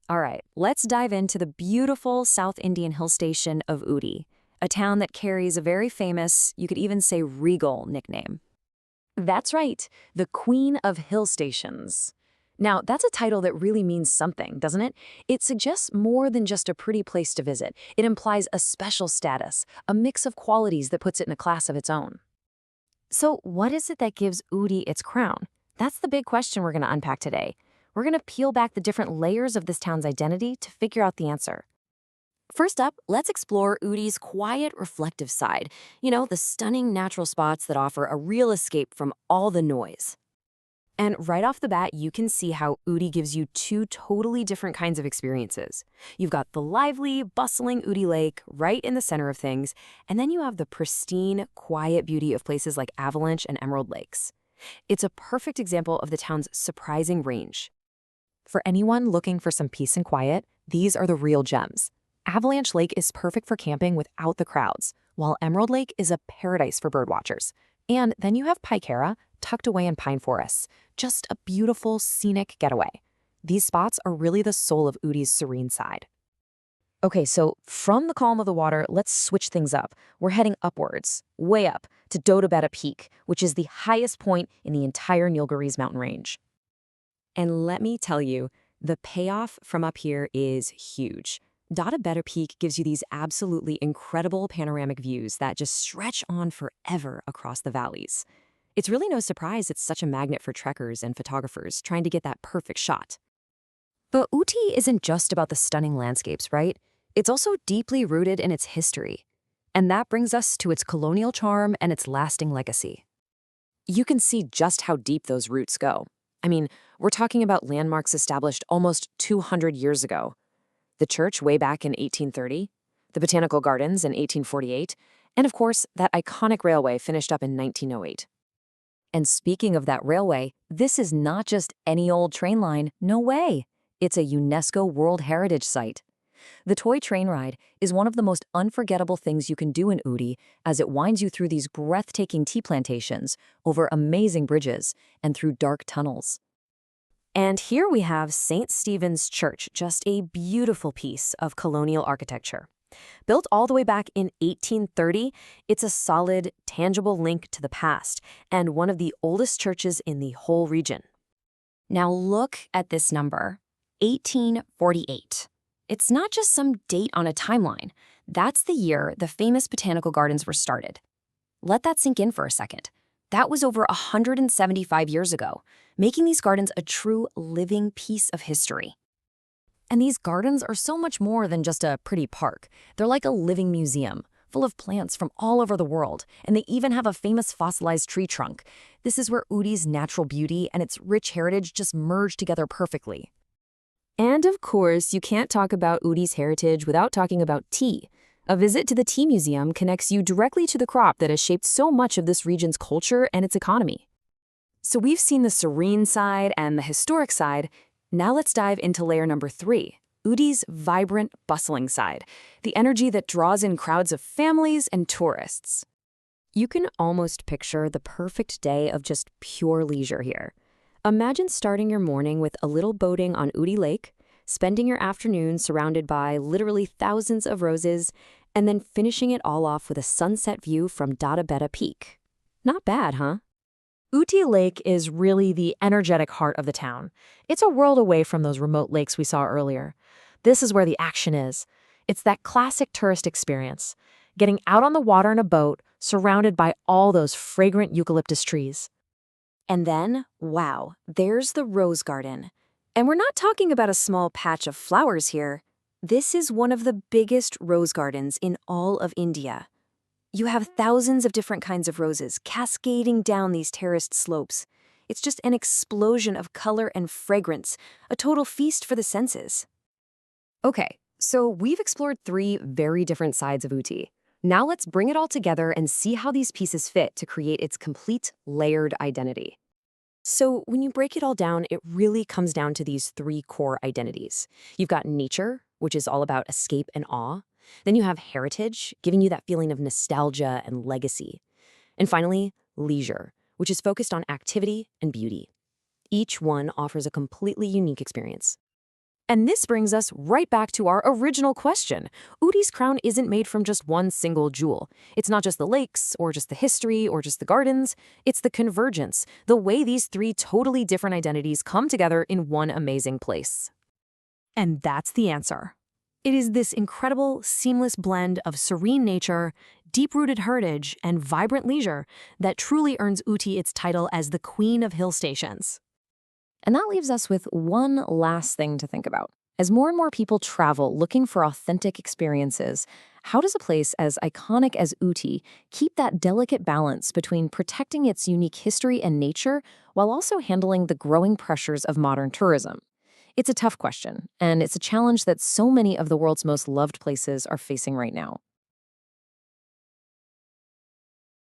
All right, let's dive into the beautiful South Indian hill station of Ooty, a town that carries a very famous, you could even say regal nickname. That's right, the Queen of Hill Stations. Now, that's a title that really means something, doesn't it? It suggests more than just a pretty place to visit. It implies a special status, a mix of qualities that puts it in a class of its own. So, what is it that gives Ooty its crown? That's the big question we're going to unpack today. We're going to peel back the different layers of this town's identity to figure out the answer. First up, let's explore Ooty's quiet, reflective side. The stunning natural spots that offer a real escape from all the noise. And right off the bat, you can see how Ooty gives you two totally different kinds of experiences. You've got the lively, bustling Ooty Lake right in the center of things, and then you have the pristine, quiet beauty of places like Avalanche and Emerald Lakes. It's a perfect example of the town's surprising range. For anyone looking for some peace and quiet, these are the real gems. Avalanche Lake is perfect for camping without the crowds, while Emerald Lake is a paradise for birdwatchers. And then you have Pykara, tucked away in pine forests, just a beautiful, scenic getaway. These spots are really the soul of Ooty's serene side. Okay, so from the calm of the water, let's switch things up. We're heading upwards, way up, to Dodabetta Peak, which is the highest point in the entire Nilgiri's mountain range. And let me tell you, the payoff from up here is huge. Dodabetta Peak gives you these absolutely incredible panoramic views that just stretch on forever across the valleys. It's really no surprise it's such a magnet for trekkers and photographers trying to get that perfect shot. But Ooty isn't just about the stunning landscapes, right? It's also deeply rooted in its history. And that brings us to its colonial charm and its lasting legacy. You can see just how deep those roots go. I mean, we're talking about landmarks established almost 200 years ago. The church way back in 1830, the Botanical Gardens in 1848, and of course, that iconic railway finished up in 1908. And speaking of that railway, this is not just any old train line, no way. It's a UNESCO World Heritage Site. The toy train ride is one of the most unforgettable things you can do in Ooty, as it winds you through these breathtaking tea plantations, over amazing bridges, and through dark tunnels. And here we have St. Stephen's Church, just a beautiful piece of colonial architecture. Built all the way back in 1830, it's a solid, tangible link to the past, and one of the oldest churches in the whole region. Now look at this number, 1848. It's not just some date on a timeline. That's the year the famous botanical gardens were started. Let that sink in for a second. That was over 175 years ago, making these gardens a true living piece of history. And these gardens are so much more than just a pretty park. They're like a living museum, full of plants from all over the world, and they even have a famous fossilized tree trunk. This is where Ooty's natural beauty and its rich heritage just merge together perfectly. And of course, you can't talk about Ooty's heritage without talking about tea. A visit to the tea museum connects you directly to the crop that has shaped so much of this region's culture and its economy. So we've seen the serene side and the historic side. Now let's dive into layer number 3, Ooty's vibrant, bustling side, the energy that draws in crowds of families and tourists. You can almost picture the perfect day of just pure leisure here. Imagine starting your morning with a little boating on Ooty Lake, spending your afternoon surrounded by literally thousands of roses, and then finishing it all off with a sunset view from Dodabetta Peak. Not bad, huh? Ooty Lake is really the energetic heart of the town. It's a world away from those remote lakes we saw earlier. This is where the action is. It's that classic tourist experience, getting out on the water in a boat, surrounded by all those fragrant eucalyptus trees. And then, wow, there's the rose garden. And we're not talking about a small patch of flowers here. This is one of the biggest rose gardens in all of India. You have thousands of different kinds of roses cascading down these terraced slopes. It's just an explosion of color and fragrance, a total feast for the senses. Okay, so we've explored 3 very different sides of Ooty. Now let's bring it all together and see how these pieces fit to create its complete, layered identity. So when you break it all down, it really comes down to these 3 core identities. You've got nature, which is all about escape and awe. Then you have heritage, giving you that feeling of nostalgia and legacy. And finally, leisure, which is focused on activity and beauty. Each one offers a completely unique experience. And this brings us right back to our original question. Ooty's crown isn't made from just one single jewel. It's not just the lakes, or just the history, or just the gardens. It's the convergence, the way these three totally different identities come together in one amazing place. And that's the answer. It is this incredible, seamless blend of serene nature, deep-rooted heritage, and vibrant leisure that truly earns Ooty its title as the Queen of Hill Stations. And that leaves us with one last thing to think about. As more and more people travel looking for authentic experiences, how does a place as iconic as Ooty keep that delicate balance between protecting its unique history and nature while also handling the growing pressures of modern tourism? It's a tough question, and it's a challenge that so many of the world's most loved places are facing right now.